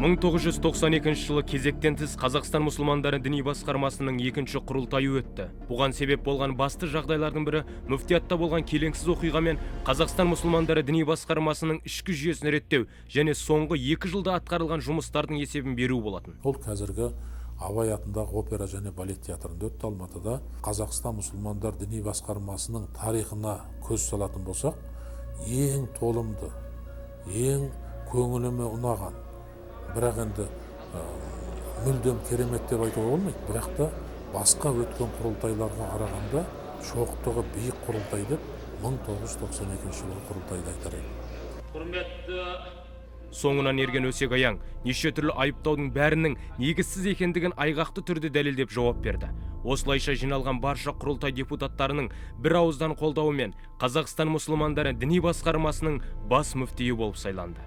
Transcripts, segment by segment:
1992 жылы кезектен тыс Қазақстан мұсылмандары діни басқармасының екінші құрылтайы өтті. Бұған себеп болған басты жағдайлардың бірі мүфтиятта болған келеңсіз оқиға мен Қазақстан мұсылмандары діни басқармасының ішкі жүйесін реттеу және соңғы 2 жылда атқарылған жұмыстардың есебін беру болатын. Ол қазіргі Абай атындағы опера және балет театрында өтті. Алматыда Қазақстан мұсылмандар діни басқармасының тарихына көз салатын болсақ, ең толымды, ең көңіліме ұнаған, бірақ енді мүлдем керемет деп айтуға болмайды, бірақ та басқа өткен құрылтайларға қарағанда шоқтығы биік құрылтай деп 1992 жылғы құрылтайды айтар едім. Құрметті соңынан ерген өсек аяң неше түрлі айыптаудың бәрінің негізсіз екендігін айғақты түрде дәлелдеп жауап берді. Осылайша жиналған барша құрылтай депутаттарының бір ауыздан қолдауымен Қазақстан мұсылмандары діни басқармасының бас мүфтиі болып сайланды.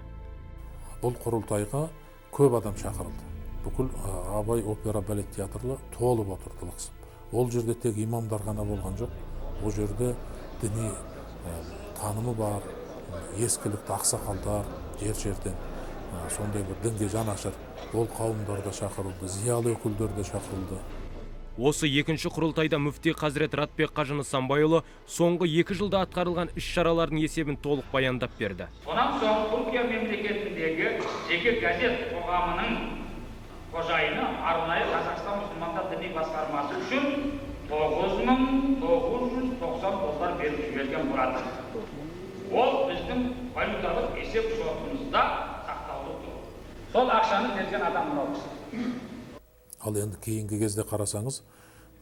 Бұл құрылтайға көп адам шақырылды. Бүкіл Абай опера балет театры толып отырды лықсып. Ол жерде тек имамдар ғана болған жоқ. Ол жерде діни танымы бар, ескілікті ақсақалдар, жер-жерден сондай бір дінге жанашыр ол қауымдар да шақырылды, зиялы өкілдер де шақырылды. Осы екінші құрылтайда мүфти Қазірет Ратбек Қажы Нысанбайұлы соңғы 2 жылда атқарылған іс-шаралардың есебін толық баяндап берді. Сонан соң Түркия мемлекетіндегі жеке газет қоғамының қожайыны арнайы Қазақстан мұсылмандар діни басқармасы үшін 9.990 доллар беріп жіберген болатын. Ол біздің валюталық есеп шотымызда сақтаулы тұр. Сол ақшаны берген адам мынау. Ал енді кейінгі кезде қарасаңыз,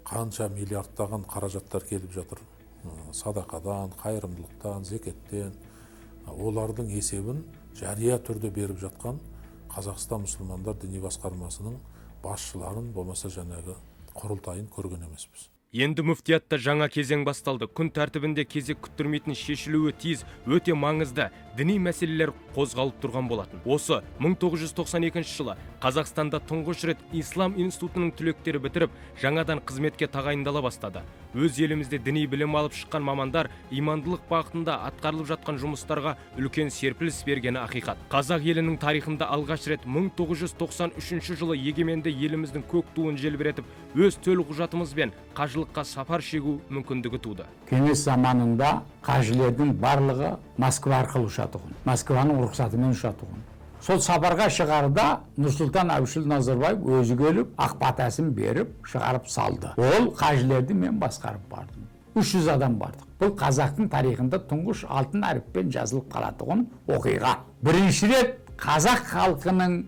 қанша миллиардтаған қаражаттар келіп жатыр. Садақадан, қайырымдылықтан, зекеттен. Олардың есебін жария түрде беріп жатқан Қазақстан мұсылмандар діни басқармасының басшыларын, болмаса жаңағы құрылтайын көрген емеспіз. Енді мүфтиятта жаңа кезең басталды. Күн тәртібінде кезек күттірмейтін шешілуі тиіс, өте маңызды діни мәселелер қозғалып тұрған болатын. Осы 1992 жылы Қазақстанда тұңғыш рет Ислам институтының түлектері бітіріп, жаңадан қызметке тағайындала бастады. Өз елімізде діни білім алып шыққан мамандар имандылық бағытында атқарылып жатқан жұмыстарға үлкен серпіліс бергені ақиқат. Қазақ елінің тарихында алғаш рет 1993 жылы егеменді еліміздің көк туын желбіретіп, өз төл құжатымызбен қажылыққа сапар шегу мүмкіндігі туды. Кеңес заманында қажылердің барлығы Москва арқылы ұшатығын, Москваның рұқсатымен ұшатығын. Сол сапарға шығарда Нұрсұлтан Әбішұлы Назарбаев өзі келіп, ақ батасын беріп, шығарып салды. Ол қажылерді мен басқарып бардым. 300 адам бардық. Бұл қазақтың тарихында тұңғыш алтын әріппен жазылып қалатығын оқиға. Бірінші рет қазақ халқының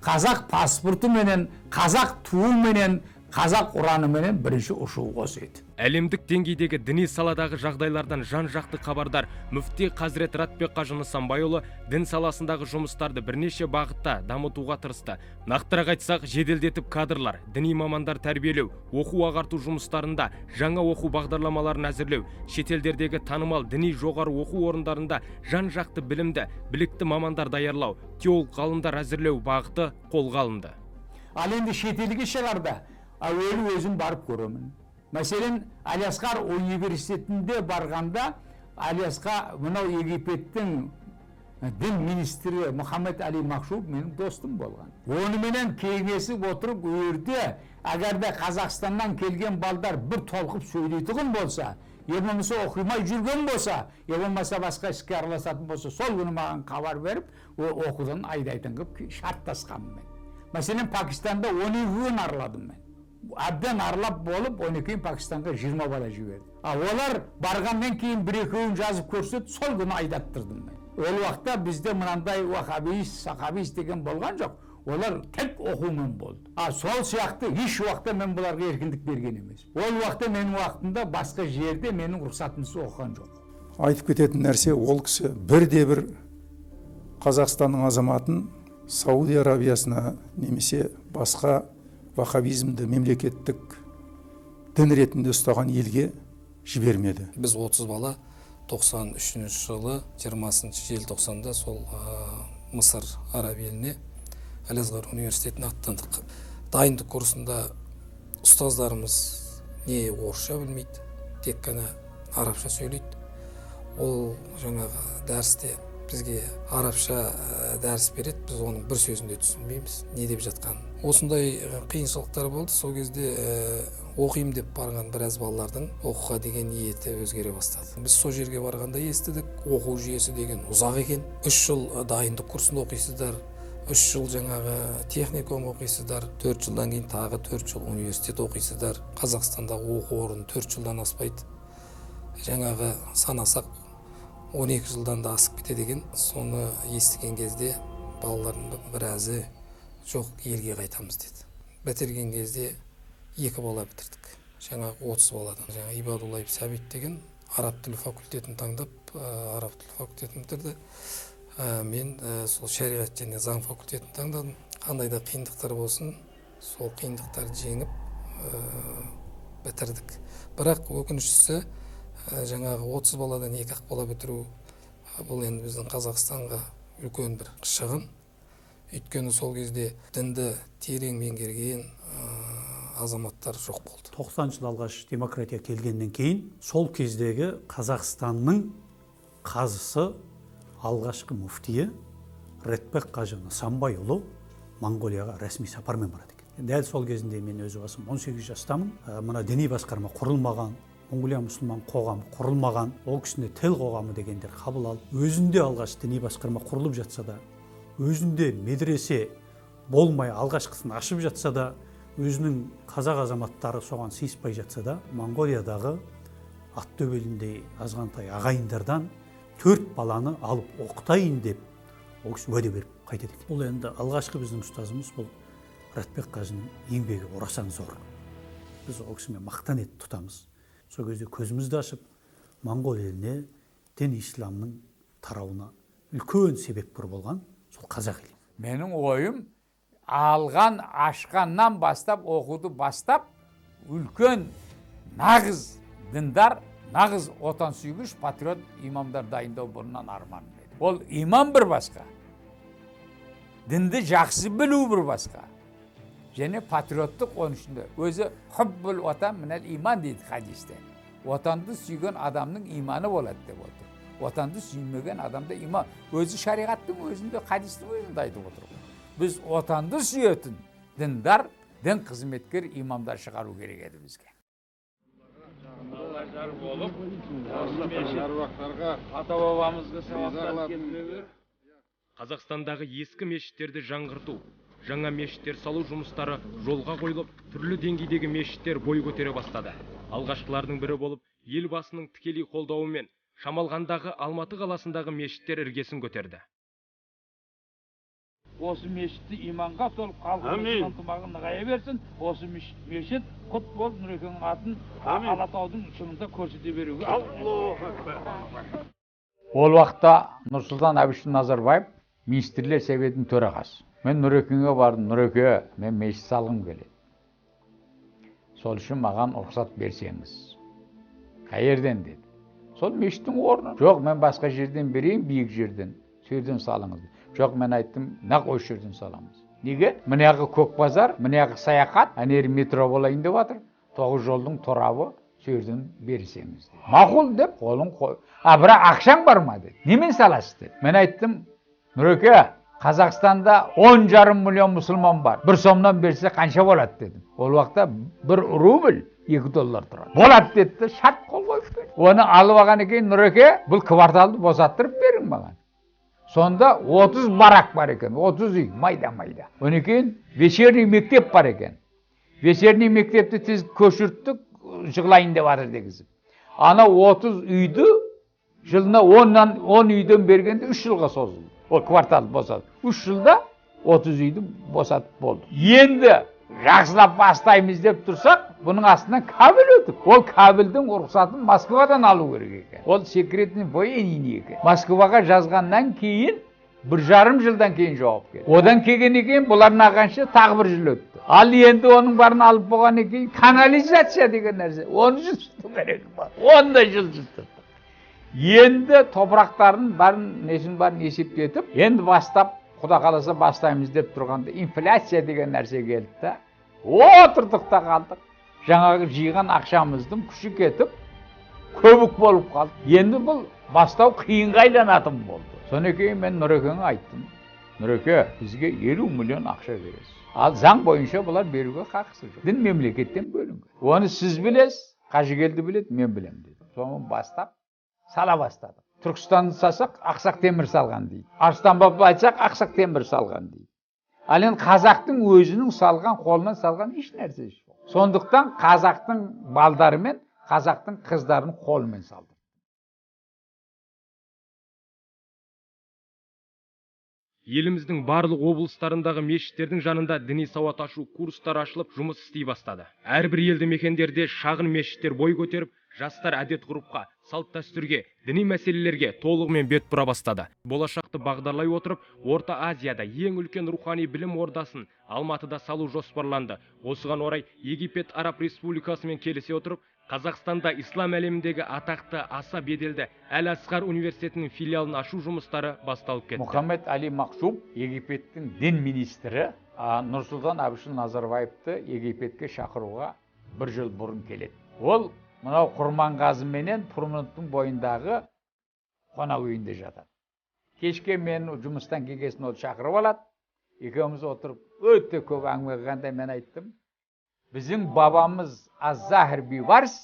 қазақ паспорты менен, қазақ туы менен, қазақ ұраны менен бірінші ұшуы осы еді. Әлемдік деңгейдегі діни саладағы жағдайлардан жан-жақты хабардар мүфти Қазірет Ратбек Қажы Нысанбайұлы дін саласындағы жұмыстарды бірнеше бағытта дамытуға тырысты. Нақтырақ айтсақ, жеделдетіп кадрлар, діни мамандар тәрбиелеу, оқу-ағарту жұмыстарында жаңа оқу бағдарламаларын әзірлеу, шетелдердегі танымал діни жоғары оқу орындарында жан-жақты білімді, білікті мамандар даярлау, теолог ғалымдар әзірлеу бағыты қолға алынды. Ал енді шетелге шығарда әуелі өзім барып көремін. Мәселен, Алиасқар университетінде барғанда, Алиасқа мынау Египеттің дін министрі Мұхаммед Али Махшуб менің достым болған. Онымен кеңесіп отырып өрде, әгерде Қазақстаннан келген балдар бір толқып сөйлейтін болса, болмаса оқимай жүрген болса, болмаса басқа іске араласатын болса, сол күні маған хабар беріп, оқудан айдайтын қып шарттасқанмын мен. Мәселен, Пакистанда 12 күн арладым мен. Әбден аралап болып, 12 Пакистанға 20 бала жіберді. Олар барғаннан кейін бір-екеуін жазып көрсетіп, сол күні айдаттырдым мен. Ол уақытта бізде мынандай уахабист, сахабист деген болған жоқ. Олар тек оқумен болды. Сол сияқты еш уақытта мен бұларға еркіндік берген емес. Ол уақытта менің уақытымда басқа жерде менің рұқсатымсыз оқыған жоқ. Айтып кететін нәрсе, ол кісі бірде-бір Қазақстанның азаматын Сауд Арабиясына немесе басқа вахабизмді мемлекеттік дін ретінде ұстаған елге жібермеді. Біз 30 бала 93 жылы 20 желтоқсанда сол Мысыр Араб еліне Әл-Азғар университетіне аттандық. Дайындық курсында ұстаздарымыз не орысша білмейді, тек қана арабша сөйлейді. Ол жаңағы дәрісте бізге арабша дәріс береді, біз оның бір сөзін де түсінбейміз, не деп жатқанын. Осындай қиыншылықтар болды. Сол кезде оқимын деп барған біраз балалардың оқуға деген ниеті өзгере бастады. Біз сол жерге барғанда естідік, оқу жүйесі деген ұзақ екен. 3 жыл дайындық курсында оқисыздар, 3 жыл жаңағы техникум оқисыздар, 4 жылдан кейін тағы 4 жыл университет оқисыздар. Қазақстандағы оқу орны 4 жылдан аспайды. Жаңағы санасақ 12 жылдан да асып кетеді екен. Соны естіген кезде балалардың біразы жоқ, елге қайтамыз деді. Бітірген кезде 2 бала бітірдік. Жаңағы 30 баладан. Жаңа Ибадуллаев Сәбит деген араб тілі факультетін таңдап, араб тілі факультетін бітірді. Мен сол шариғат және заң факультетін таңдадым. Қандай да қиындықтар болсын, сол қиындықтарды жеңіп бітірдік. Бірақ өкініштісі, жаңағы 30 баладан 2 бала бітіру, бұл енді біздің Қазақстанға үлкен бір шығын. Өйткені сол кезде дінді терең меңгерген азаматтар жоқ болды. 90 жыл алғаш демократия келгеннен кейін, сол кездегі Қазақстанның қазысы алғашқы муфтиі Ретбек Қажы Нысанбайұлы Монғолияға ресми сапармен барады екен. Дәл сол кезінде мен өз басым 18 жастамын. Мына діни басқарма құрылмаған, Монғолия мұсылман қоғамы құрылмаған, ол кісіне тел қоғамы дегендер қабыл алып, өзінде алғаш діни басқарма құрылып жатса да, өзінде медресе болмай алғашқысын ашып жатса да, өзінің қазақ азаматтары соған сыйыспай жатса да, Монғолиядағы аттөбеліндей азғантай ағайындардан 4 баланы алып оқытайын деп ол кісі уәде беріп қайтеді екен. Бұл енді алғашқы біздің ұстазымыз, бұл Ретбек Қажының еңбегі орасан зор. Біз ол кісімен мақтан етіп тұтамыз. Сол кезде көзімізді ашып, Моңғол еліне дін исламның тарауына үлкен себепкер болған сол қазақ елі. Менің ойым, алған ашқаннан бастап, оқуды бастап, үлкен нағыз діндар, нағыз отан сүйгіш патриот имамдар дайындау бұрыннан арман еді. Ол имам бір басқа, дінді жақсы білу бір басқа, және патриоттық оның ішінде. Өзі хуббул ватан минал иман дейді хадисте. Отанды сүйген адамның иманы болады деп отыр. Отанды сүймеген адамда иман. Өзі шариғаттың өзінде, хадистің өзінде айтып отыр. Біз отанды сүйетін діндар, дін қызметкер имамдар шығару керек еді бізге. Қазақстандағы ескі мешіттерді жаңғырту, жаңа мешіттер салу жұмыстары жолға қойылып, түрлі деңгейдегі мешіттер бой көтере бастады. Алғашқылардың бірі болып, елбасының тікелей қолдауымен Шамалғандағы Алматы қаласындағы мешіттер іргесін көтерді. Осы мешітті иманға толып халқымыздың ынтымағы нығая берсін. Осы мешіт құт болып Нұрекеңнің атын Алатаудың шыңында көрсете беруге. Ол уақытта Нұрсұлтан Әбішұлы Назарбаев министрлер советінің төрағасы. Мен Нұрекеңге бардым, Нұреке, мен мешіт салғым келеді. Сол үшін маған рұқсат берсеңіз. Қайерден деді. Сол мешіттің орны. Жоқ, мен басқа жерден берейін, биік жерден. Сөйден салыңыз. Жоқ, мен айттым, нақ осы жерден саламыз. Неге? Мынаяғы көк базар, мынаяғы саяхат, әнері метро болайын деп жатыр. 9 жолдың торабы, сөйден берсеңіз. Мақұл деп, қолын қой. Бірақ ақшаң бар ма деді. Немен саласыз деді. Мен айттым, Нұреке, Қазақстанда 10,5 миллион мұсылман бар. 1 сомнан берсе қанша болады дедім. Ол уақытта 1 рубль $2 тұрады. Болады деді, шарт қол қойып берді. Оны алып алған екен, Нұреке, бұл кварталды босаттырып берің маған. Сонда 30 барак бар екен, 30 үй, майда-майда. Оны кейін вечерний мектеп бар екен. Вечерний мектепті тез көшірттік, жығылайын деп жатыр дегізіп. Ана 30 үйді жылына 10 үйден бергенде 3 жылға созылды. Ол кварталды босады. 3 жылда 30 үйді босатып болды. Енді жақсылап бастаймыз деп тұрсақ, бұның астынан кабель өтіп. Ол кабельдің рұқсатын Москвадан алу керек екен. Ол секретный военный екен. Москваға жазғаннан кейін 1,5 жылдан кейін жауап келді. Одан келгеннен кейін бұлардың ағанша тағы 1 жыл өтті. Ал енді оның барын алып болғаннан кейін канализация деген нәрсе. Оны жүзді керек бар. 10 жыл жүзді. Енді топырақтарын барын есептетіп, енді бастап, Құда қаласа бастаймыз деп тұрғанда инфляция деген нәрсе келді да. Отырдық та қалдық. Жаңағы жиған ақшамыздың күші кетіп, көбік болып қалды. Енді бұл бастау қиынға айланатын болды. Содан кейін мен Нұрекеңе айттым. Нұреке, бізге 50 миллион ақша бересіз. Ал заң бойынша бұлар беруге хақысы жоқ. Дін мемлекеттен бөлінген. Оны сіз білесіз, Қажыгелді біледі, мен білемін деді. Соны бастап сала бастадық. Түркістанды салсақ, Ақсақ Темір салған дейді. Арыстан бабы айтсақ, Ақсақ Темір салған дейді. Ал енді қазақтың өзінің салған, қолынан салған еш нәрсе жоқ. Сондықтан қазақтың балдары мен қазақтың қыздарын қолымен салды. Еліміздің барлық облыстарындағы мешіттердің жанында діни сауат ашу курстары ашылып жұмыс істей бастады. Әрбір елді мекендерде шағын мешіттер бой көтеріп, жастар әдет ғұрыпқа, салт дәстүрге, діни мәселелерге толығымен бет бұра бастады. Болашақты бағдарлай отырып, Орта Азияда ең үлкен рухани білім ордасын Алматыда салу жоспарланды. Осыған орай Египет Араб Республикасымен келісе отырып, Қазақстанда ислам әлеміндегі атақты аса беделді Әл-Асқар университетінің филиалын ашу жұмыстары басталып кетті. Мұхаммед Али Мақсум, Египеттің дін министрі, Нұрсұлтан Әбішұлы Назарбаевты Египетке шақыруға 1 жыл бұрын келеді. Ол мынау Құрманғазы менен Пұрмұнттың бойындағы қонақ үйінде жатады. Кешке мен жұмыстан келгесін ол шақырып алады. Екеуміз отырып өте көп әңгіме қылғанда мен айттым: біздің бабамыз Az-Zahir Биварс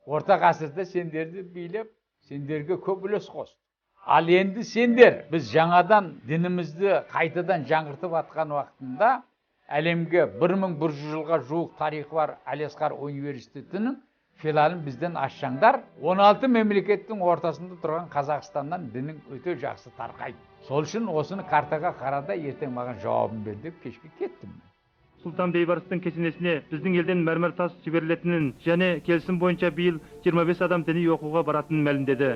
орта ғасырда сендерді билеп, сендерге көп үлес қосты. Ал енді сендер, біз жаңадан дінімізді қайтадан жаңғыртып атқан уақытында әлемге 1100 жылға жуық тарихы бар Әл-Асқар университетінің филиалын бізден ашсаңдар, 16 мемлекеттің ортасында тұрған Қазақстаннан дінің өте жақсы тарқайды. Сол үшін осыны картаға қарада ертең маған жауабын бер деп кешке кеттім. Сұлтан Бейбарыстың кесенесіне біздің елден мәрмәр тас жіберілетінін және келісім бойынша биыл 25 адам діни оқуға баратынын мәлімдеді.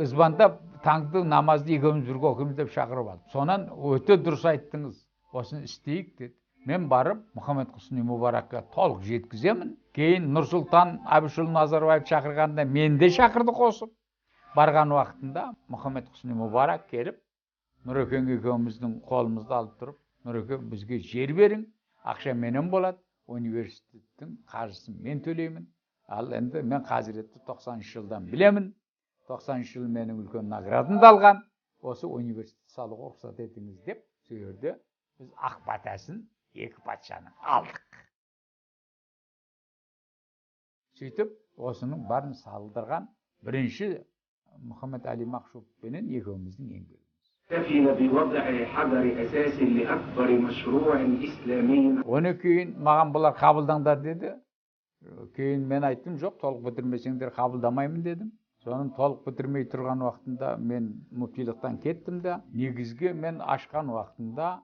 Звондап таңды намазды екеуміз бірге оқимыз деп шақырып алды. Сонан өте дұрыс айттыңыз, осыны істейік деді. Мен барып Мұхаммед Хұсни Мұбаракқа толық жеткіземін. Кейін Нұрсұлтан Әбішұлы Назарбаев шақырғанда мен де шақырды қосып. Барған уақытында Мұхаммед Хұсни Мұбарак келіп, Нұрекен екеуміздің қолымызды алып тұрып, Нұреке бізге жер берің. Ақша менен болады, университеттің қаржысын мен төлеймін. Ал енді мен Қазіретті 90 жылдан білемін. 90 жыл менің үлкен наградымды алған. Осы университет салуға рұқсат етіңіз деп, сөйерде біз ақ батасын екі патшаның алдық. Сөйтіп, осының барын салдырған бірінші Мұхаммед Али Мақсум пенен екеуміздің еңбегіміз. Оны кейін маған бұлар қабылдаңдар деді. Кейін мен айттым, жоқ, толық бітірмесеңдер қабылдамаймын дедім. Соның толық бітірмей тұрған уақытында мен мүфтилықтан кеттім де, негізге мен ашқан уақытында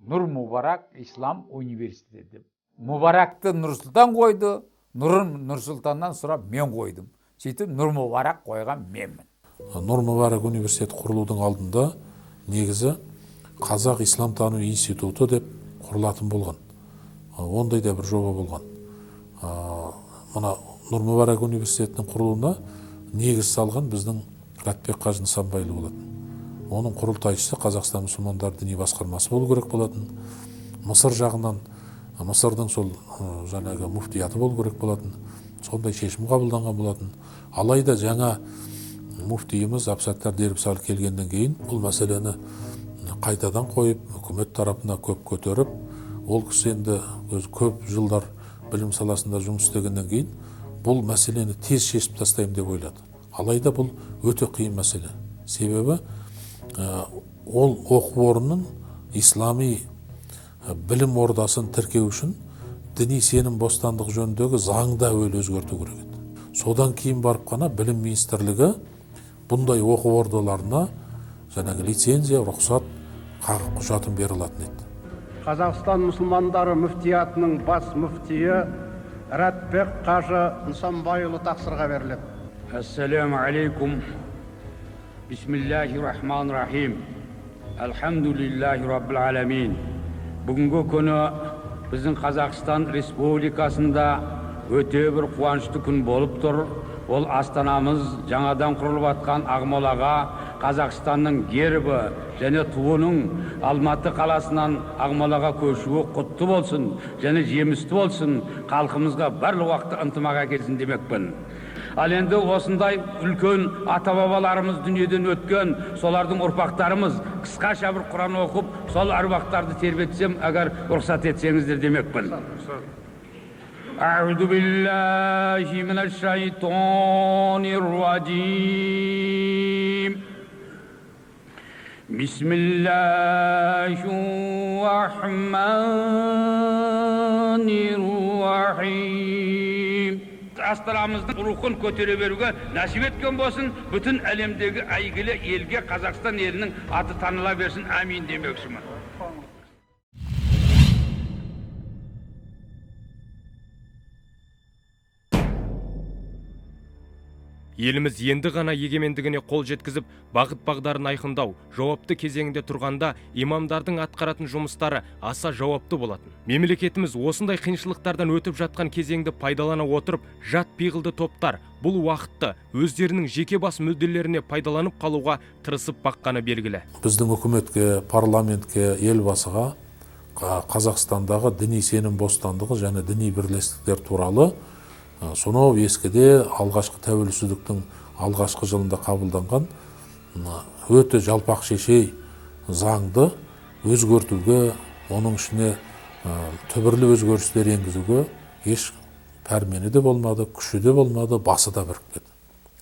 Нұр Мұбарак Ислам университеті. Мұбаракты Нұрсұлтан қойды, Нұрын Нұрсұлтаннан сұрап мен қойдым. Сөйтіп Нұр Мұбарак қойған менмін. Нұр Мұбарак университеті құрылудың алдында негізі Қазақ Ислам тану институты деп құрылатын болған. Ондай да бір жоба болған. Мына Нұр Мұбарак университетінің құрылуына негіз салған біздің Ратбек Қажы Нысанбайұлы болатын. Оның құрылтайшысы Қазақстан мұсылмандар діни басқармасы болу керек болатын. Мысыр жағынан Мысырдың сол жаңағы муфтияты болу керек болатын. Сондай шешім қабылданған болатын. Алайда жаңа муфтиіміз Абсаттар Дербісалы келгеннен кейін бұл мәселені қайтадан қойып, үкімет тарапына көп көтеріп, ол кісі енді көп жылдар білім саласында жұмыс істегеннен кейін бұл мәселені тез шешіп тастаймын деп ойлады. Алайда бұл өте қиын мәселе. Себебі ол оқу орнының ислами білім ордасын тіркеу үшін діни сенім бостандық жөніндегі заңды әуелі өзгерту керек еді. Содан кейін барып қана білім министрлігі бұндай оқу ордаларына жаңағы лицензия, рұқсат құжатын бере алатын еді. Қазақстан мұсылмандары мүфтиятының бас мүфтиі Ратбек Қажы Нысанбайұлы тақсырға беріледі. Ассаламу алейкум. Бисмиллахир-рахманир-рахим. Алхамдулиллахи раббил аламин. Бүгінгі күні біздің Қазақстан Республикасында өте бір қуанышты күн болып тұр. Ол астанамыз жаңадан құрылып атқан Ақмолаға Қазақстанның гербі және туының Алматы қаласынан Ақмолаға көшуі құтты болсын және жемісті болсын, халқымызға барлық уақытта ынтымақ әкелсін демекпін. Ал енді осындай үлкен ата-бабаларымыз дүниеден өткен, солардың ұрпақтарымыз қысқаша бір Құран оқып, сол әруақтарды тербетсем, әгер рұқсат етсеңіздер демекпін. أعوذ بالله من الشيطان الرجيم بسم الله الرحمن الرحيم Астанамыздың рухын көтере беруге насип еткен болсын, бүтін әлемдегі әйгілі елге Қазақстан елінің аты таныла берсін. Амин демекшімін. Еліміз енді ғана егемендігіне қол жеткізіп, бағыт-бағдарын айқындау, жауапты кезеңінде тұрғанда имамдардың атқаратын жұмыстары аса жауапты болатын. Мемлекетіміз осындай қиыншылықтардан өтіп жатқан кезеңді пайдалана отырып, жат пиғылды топтар бұл уақытты өздерінің жеке бас мүдделеріне пайдаланып қалуға тырысып баққаны белгілі. Біздің үкіметке, парламентке, елбасыға Қазақстандағы діни сенім бостандығы және діни бірлестіктер туралы сонау ескіде алғашқы тәуелсіздіктің алғашқы жылында қабылданған өте жалпақ шешей заңды өзгертуге, оның ішіне түбірлі өзгерістер енгізуге еш пәрмені де болмады, күші де болмады, басы да бірікпеді.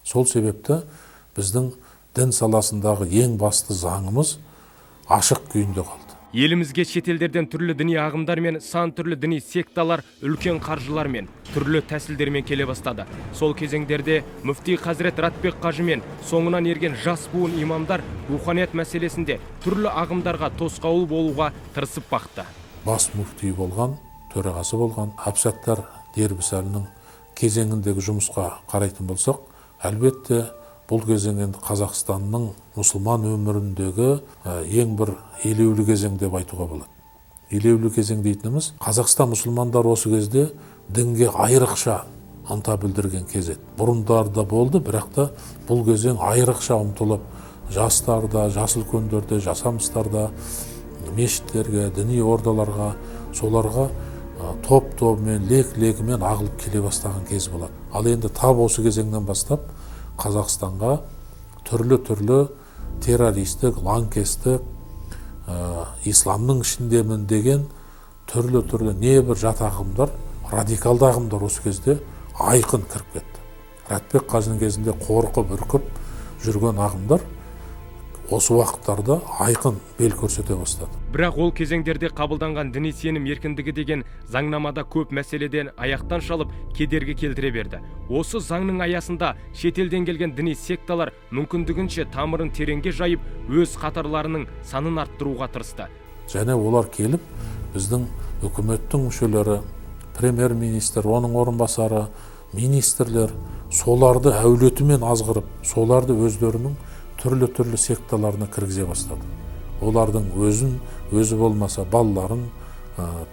Сол себепті біздің дін саласындағы ең басты заңымыз ашық күйінде қалды. Елімізге шетелдерден түрлі діни ағымдар мен сан түрлі діни секталар үлкен қаржылар мен түрлі тәсілдермен келе бастады. Сол кезеңдерде мүфти Хазірет Ратбек қажы мен соңынан ерген жас буын имамдар руханият мәселесінде түрлі ағымдарға тосқауыл болуға тырысып бақты. Бас мүфти болған, төрағасы болған Әбсаттар Дербісәлінің кезеңіндегі жұмысқа қарайтын болсақ, әлбетте бұл кезең енді Қазақстанның мұсылман өміріндегі ең бір елеулі кезең деп айтуға болады. Елеулі кезең дейтініміз, Қазақстан мұсылмандар осы кезде дінге айрықша ынта білдірген кез еді. Бұрындарда болды, бірақ та бұл кезең айрықша ұмтылып, жастарда, жас үлкендерде, жасамыстарда, мешіттерге, діни ордаларға, соларға топ-тобымен, лек-лекімен ағылып келе бастаған кез болады. Ал енді тап осы кезеңнен бастап Қазақстанға түрлі террористік, лаңкестік, исламның ішіндемін деген түрлі небір жат ағымдар, радикалды ағымдар осы кезде айқын кіріп кетті. Ратбек қажының кезінде қорқып, үркіп жүрген ағымдар осы уақыттарда айқын бел көрсете бастады. Бірақ ол кезеңдерде қабылданған діни сенім еркіндігі деген заңнамада көп мәселеден аяқтан шалып кедергі келтіре берді. Осы заңның аясында шетелден келген діни секталар мүмкіндігінше тамырын тереңге жайып, өз қатарларының санын арттыруға тырысты. Және олар келіп, біздің үкіметтің мүшелері, премьер-министр, оның орынбасары, министрлер, соларды әулетімен азғырып, соларды өздерінің түрлі секталарына кіргізе бастады. Олардың өзі болмаса балаларын,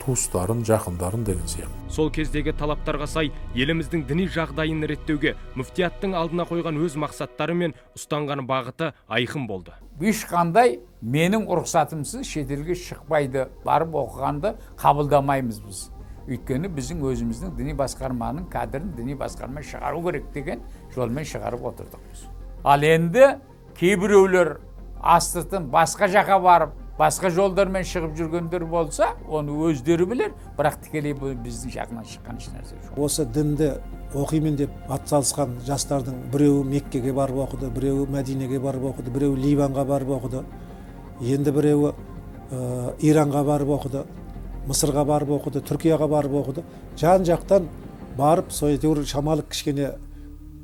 туыстарын, жақындарын деген сияқты. Сол кездегі талаптарға сай еліміздің діни жағдайын реттеуге мүфтияттың алдына қойған өз мақсаттары мен ұстанған бағыты айқын болды. Ешқандай менің рұқсатымсыз шетелге шықпайды, барып оқығанды қабылдамаймыз біз. Өйткені біздің өзіміздің діни басқарманың кадрын діни басқарма шығару керек деген жолмен шығарып отырдық біз. Ал енді кейбіреулер астыртын басқа жаққа барып, басқа жолдармен шығып жүргендер болса, оны өздері білер, бірақ тікелей біздің жағынан шыққан ешнәрсе жоқ. Осы дінді оқимын деп атсалысқан жастардың біреуі Меккеге барып оқыды, біреуі Мәдинеге барып оқыды, біреуі Ливанға барып оқыды, енді біреуі Иранға барып оқыды, Мысырға барып оқыды, Түркияға барып оқыды. Жан-жақтан барып, сойтеуір шамалы кішкене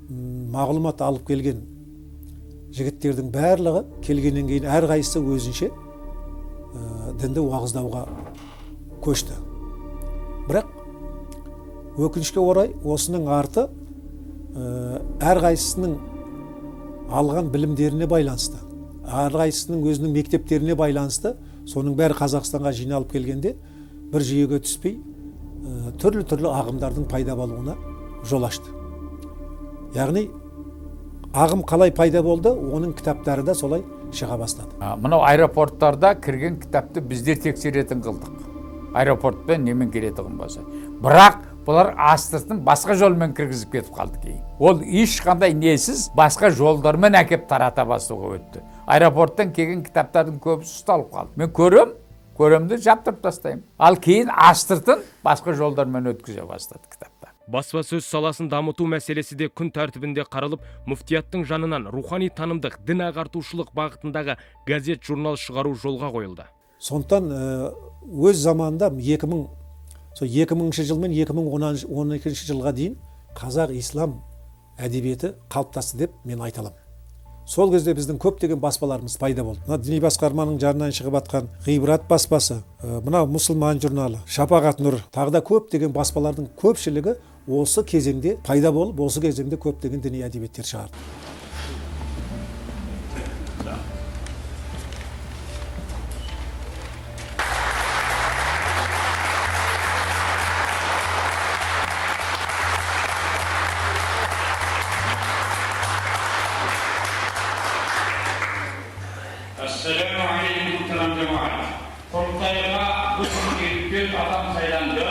мағлұмат алып келген жігіттердің барлығы келгеннен кейін әрқайсысы өзінше дінді уағыздауға көшті. Бірақ өкінішке орай осының арты әрқайсысының алған білімдеріне байланысты, әрқайсысының өзінің мектептеріне байланысты, соның бәрі Қазақстанға жиналып келгенде бір жүйеге түспей түрлі ағымдардың пайда болуына жол ашты. Яғни ағым қалай пайда болды, оның кітаптары да солай шыға бастады. Мынау аэропорттарда кірген кітапты біздер тексеретін қылдық. Аэропортпен немен келетігін болса. Бірақ Бұлар астыртын басқа жолмен кіргізіп кетіп қалды кейін. Ол ешқандай несіз басқа жолдармен әкеп тарата бастауға өтті. Аэропорттан келген кітаптардың көбісі ұсталып қалды. Мен көремді жаптырып тастаймын. Ал кейін астыртын басқа жолдармен өткізе бастады кітапта. Баспасөз саласын дамыту мәселесі де күн тәртібінде қаралып, мүфтияттың жанынан рухани танымдық, дін ағартушылық бағытындағы газет журнал шығару жолға қойылды. Сондықтан өз заманында 2000 жыл мен 2012 жылға дейін қазақ ислам әдебиеті қалыптасты деп мен айта аламын. Сол кезде біздің көптеген баспаларымыз пайда болды. Мына діни басқарманың жанынан шығып атқан Ғибрат баспасы, мына мұсылман журналы, Шапағат Нұр, тағы да көптеген баспалардың көпшілігі осы кезеңде пайда болып, осы кезеңде көптеген діни әдебиеттер шығарды. Assalamu alaikum muhterem cemaat. Kurultayga bu gün adam saylandı.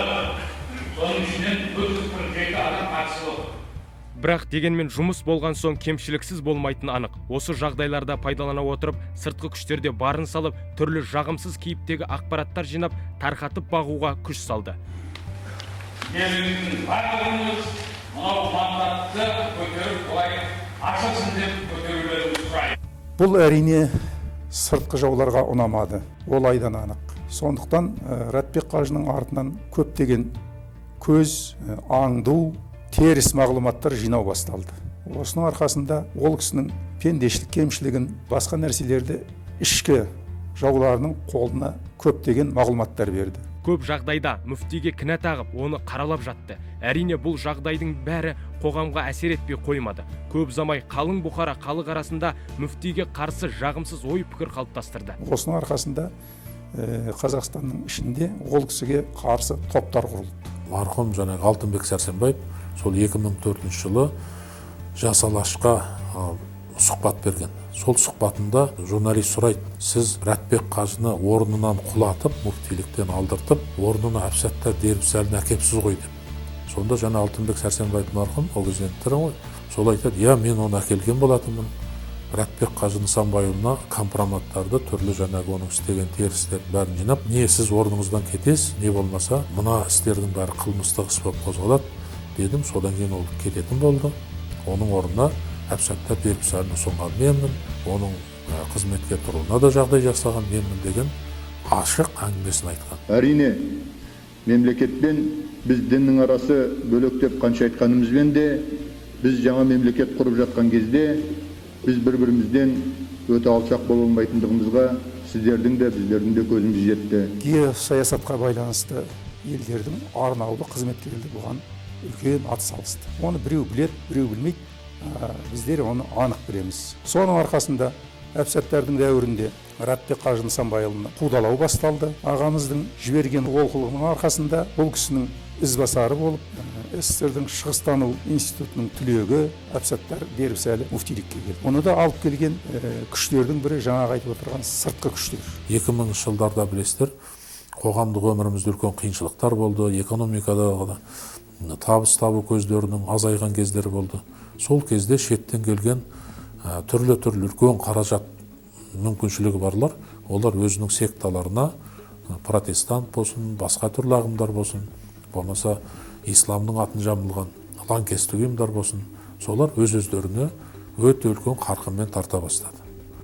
Onun için 447 adam қатысып. Бірақ дегенмен жұмыс болған соң кемшіліксіз болмайтын анық. Осы жағдайларда пайдалана отырып, сыртқы күштерде барын салып, түрлі жағымсыз кейіптегі ақпараттар жинап, тарқатып бағуға күш салды. Еліміздің барлығымыз мынау мандатты көтеріп былай ашылсын деп көтерулеріңізді сұраймын. Бұл әрине сыртқы жауларға ұнамады, ол айдан анық. Сондықтан Рәтбек қажының артынан көптеген көз, аңду, теріс мағлұматтар жинау басталды. Осының арқасында ол кісінің пендешілік кемшілігін, басқа нәрселерді ішкі жауларының қолына көптеген мағлұматтар берді. Көп жағдайда мүфтиге кінә тағып, оны қаралап жатты. Әрине бұл жағдайдың бәрі қоғамға әсер етпей қоймады. Көп замай қалың бұқара халық арасында мүфтиге қарсы жағымсыз ой пікір қалыптастырды. Осының арқасында Қазақстанның ішінде ол кісіге қарсы топтар құрылды. Марқұм жаңағы Алтынбек Сәрсенбаев сол 2004 жылы Жас Алашқа сұхбат берген. Сол сұхбатында журналист сұрайды: сіз Рәтбек қажыны орнынан құлатып, мүфтиліктен алдыртып, орнына Әбсаттар Дербісәлін әкепсіз ғой деп. Сонда жаңа Алтынбек Сәрсенбаев марқұм, ол кезден тірі ғой. Сол айтады: иә, мен оны әкелген болатынмын. Рәтбек қажы Нысанбайұлына компроматтарды, түрлі жаңағы оның істеген терістер бәрін жинап, не сіз орныңыздан кетесіз, не болмаса мына істердің бәрі қылмыстық іс болып қозғалады дедім. Содан кейін ол кететін болды. Оның орнына Әбсаттар Дербісәлін ұсынған менмін, оның қызметке тұруына да жағдай жасаған менмін деген ашық әңгімесін айтқан. Әрине, мемлекетпен біз діннің арасы бөлектеп қанша айтқанымызбен де, біз жаңа мемлекет құрып жатқан кезде біз бір-бірімізден өте алшақ бола алмайтындығымызға сіздердің де біздердің де көзіміз жетті. Геосаясатқа байланысты елдердің арнаулы қызметкерлері бұған үлкен атсалысты. Оны біреу біледі, біреу білмейді. Біздер оны анық білеміз. Соның арқасында Әбсаттардың дәуірінде Рәтбек қажы Нысанбайұлына қудалау басталды. Ағамыздың жіберген олқылығының арқасында ол кісінің ізбасары болып, СССР-дің Шығыстану институтының түлегі Әбсаттар Дербісәлі мүфтилікке келді. Оны да алып келген күштердің бірі жаңағы айтып отырған сыртқы күштер. 2000 жылдарда білесіздер, қоғамдық өмірімізде үлкен қиыншылықтар болды, экономикада табыс табу көздерінің азайған кездері болды. Сол кезде шеттен келген түрлі үлкен қаражат мүмкіншілігі барлар, олар өзінің секталарына протестант болсын, басқа түрлі ағымдар болсын, болмаса исламның атын жамылған лаңкестік ұйымдар болсын, солар өз-өздеріне өте үлкен қарқынмен тарта бастады.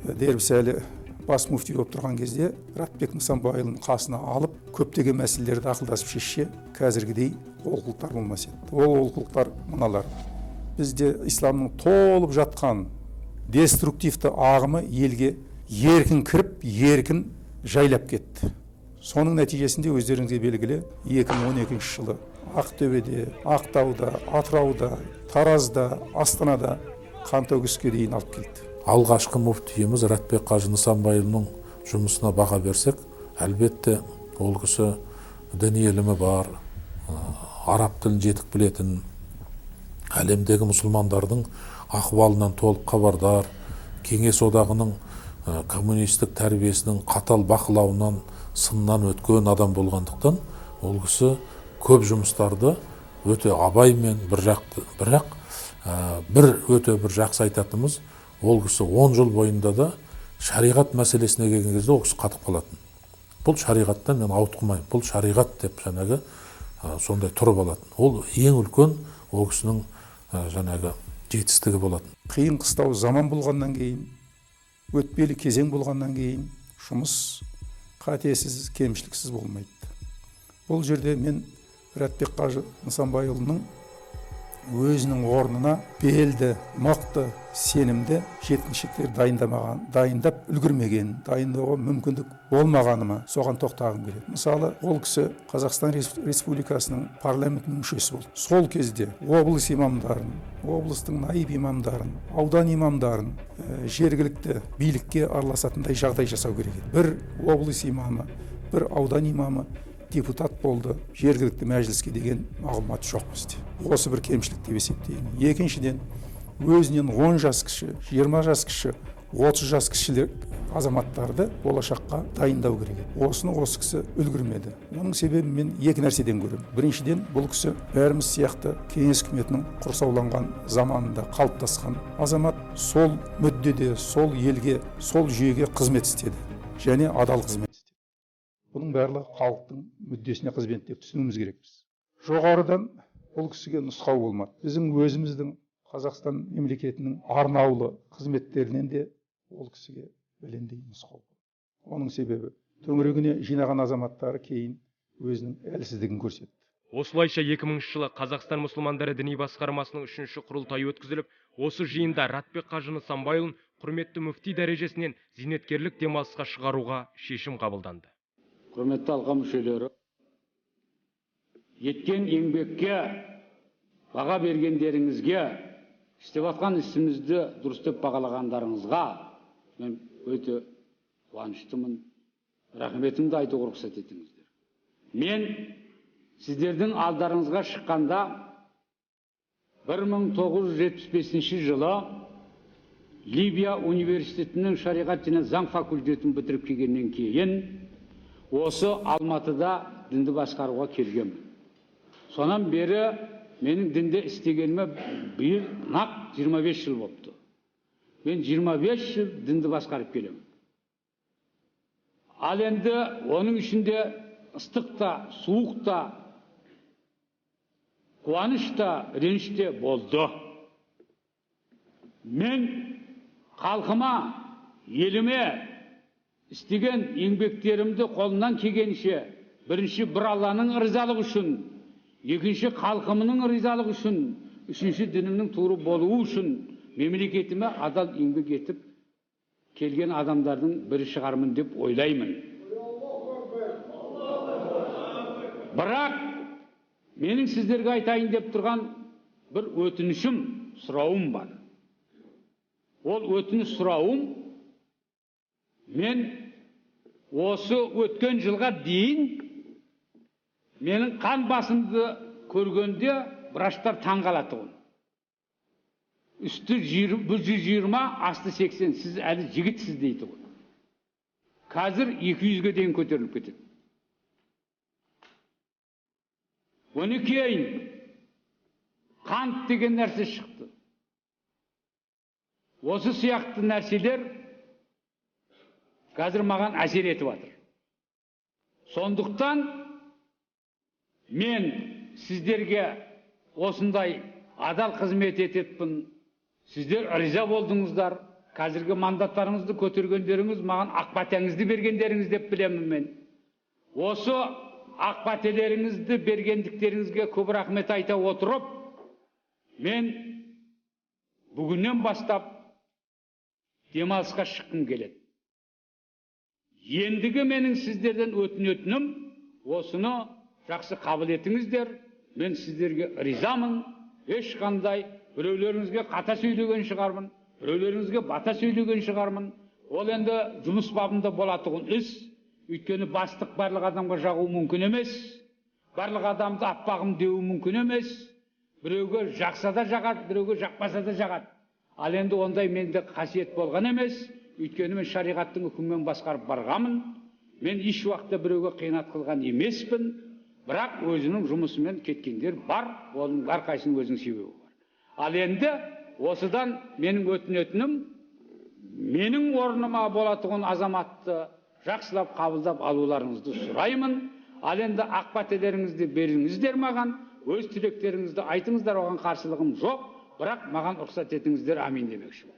Дербісәлі бас мүфти болып тұрған кезде Рәтбек Нысанбайұлын қасына алып, көптеген мәселелерді ақылдасып шешсе, қазіргідей олқылықтар болмас еді. Ол олқылықтар мыналар: бізде исламның толып жатқан деструктивті ағымы елге еркін кіріп, еркін жайлап кетті. Соның нәтижесінде өздеріңізге белгілі 2012 жылы Ақтөбеде, Ақтауда, Атырауда, Таразда, Астанада қан төгіске дейін алып келді. Алғашқы мүфтиіміз Рәтбек қажы Нысанбайұлының жұмысына баға берсек, әлбетте ол кісі діни ілімі бар, араб тілін жетік білетін, әлемдегі мұсылмандардың ахуалынан толық хабардар, Кеңес одағының коммунистік тәрбиесінің қатал бақылауынан, сыннан өткен адам болғандықтан, ол кісі көп жұмыстарды өте абаймен бір жақты, бірақ өте бір жақсы айтатынымыз, ол кісі 10 жыл бойында да шариғат мәселесіне келген кезде ол кісі қатып қалатын. Бұл шариғаттан мен ауытқымаймын, бұл шариғат деп жаңағы сондай тұрып алатын. Ол ең үлкен ол кісінің жаңағы жетістігі болатын. Қиын қыстау заман болғаннан кейін, өтпелі кезең болғаннан кейін жұмыс қатесіз, кемшіліксіз болмайды. Бұл жерде мен Рәтбек Қажы Нысанбайұлының өзінің орнына белді, мықты, сенімді жеткіншектер дайындап үлгермеген, дайындауға мүмкіндік болмағаныма соған тоқтағым келеді. Мысалы, ол кісі Қазақстан Республикасының парламентінің мүшесі болды. Сол кезде облыс имамдарын, облыстың наиб имамдарын, аудан имамдарын жергілікті билікке араласатындай жағдай жасау керек еді. Бір облыс имамы, бір аудан имамы депутат болды, жергілікті мәжіліске деген мағлұмат жоқ бізде. Осы бір кемшілік деп есептеймін. Екіншіден, өзінен 10 жас кіші, 20 жас кіші, 30 жас кішілер азаматтарды болашаққа дайындау керек еді. Осыны осы кісі үлгермеді. Оның себебін мен екі нәрседен көремін. Біріншіден, бұл кісі бәріміз сияқты кеңес үкіметінің құрсауланған заманында қалыптасқан азамат, сол мүддеде, сол елге, сол жүйеге қызмет істеді және адал қызмет істеді. Бұның барлығы халықтың мүддесіне қызмет деп түсінуіміз керекпіз. Жоғарыдан бұл кісіге нұсқау болмады. Біздің өзіміздің Қазақстан мемлекетінің арнаулы қызметтерінен де ол кісіге білендей нұсқау. Оның себебі төңірегіне жинаған азаматтары кейін өзінің әлсіздігін көрсетті. Осылайша 2000 жылы Қазақстан мұсылмандары діни басқармасының 3-ші құрылтайы өткізіліп, осы жиында Рәтбек Қажы Нысанбайұлын құрметті мүфти дәрежесінен зейнеткерлік демалысқа шығаруға шешім қабылданды. Құрметті алқа мүшелері, еткен еңбекке, баға бергендеріңізге, істеп атқан ісімізді дұрыстап бағалағандарыңызға мен өте қуаныштымын. Рахметімді айтуға рұқсат етіңіздер. Мен сіздердің алдарыңызға шыққанда 1975 жылы Либия университетінің шариғат және заң факультетін бітіріп келгеннен кейін осы Алматыда дінді басқаруға келгенмін. Сонан бері менің дінде істегеніме биыл нақ 25 жыл болыпты. Мен 25 жыл дінді басқарып келемін. Ал енді оның ішінде ыстықта, суықта, қуанышта, реніште болды. Мен халқыма, еліме істеген еңбектерімді қолынан келгенше, бірінші бір Алланың ризалығы үшін, екінші халқымның ризалығы үшін, үшінші дінімнің туыры болуы үшін мемлекетіме адал еңбек етіп келген адамдардың бірі шығармын деп ойлаймын. Бірақ менің сіздерге айтайын деп тұрған бір өтінішім, сұрауым бар. Ол өтініш сұрауым, мен осы өткен жылға дейін менің қан басымды көргенде врачтар таң қалады. Үсті 120, асты 80, сіз әлі жігітсіз дейді. Қазір 200-ге дейін көтеріліп кетеді. Оны кейін қант деген нәрсе шықты. Осы сияқты нәрселер қазір маған әсер етіп жатыр. Сондықтан мен сіздерге осындай адал қызмет ететпін. Сіздер риза болдыңыздар. Қазіргі мандаттарыңызды көтергендеріңіз маған ақбатаңызды бергендеріңіз деп білемін мен. Осы ақбателеріңізді бергендіктеріңізге көп рахмет айта отырып, мен бүгіннен бастап демалысқа шыққым келеді. Ендігі менің сіздерден өтінетінім, осыны жақсы қабыл етіңіздер. Мен сіздерге ризамын. Ешқандай біреулеріңізге қата сөйлеген шығармын, біреулеріңізге бата сөйлеген шығармын. Ол енді жұмыс бабында болатығын іс. Өйткені бастық барлық адамға жағу мүмкін емес. Барлық адамды аппағым деу мүмкін емес. Біреуге жақса да жағады, біреуге жақпаса да жағады. Ал енді ондай менде қасиет болған емес. Өйткені мен шариғаттың үкімімен басқарып барғамын. Мен еш уақытта біреуге қиянат қылған емеспін. бірақ өзінің жұмысымен кеткендер бар, оның әрқайсының өзінің себебі бар. Ал енді осыдан менің өтінетінім, менің орныма болатұғын азаматты жақсылап қабылдап алуларыңызды сұраймын. Ал енді ақпателеріңізді беріңіздер маған, өз тілектеріңізді айтыңыздар, оған қарсылығым жоқ, бірақ маған рұқсат етіңіздер, амин демекші.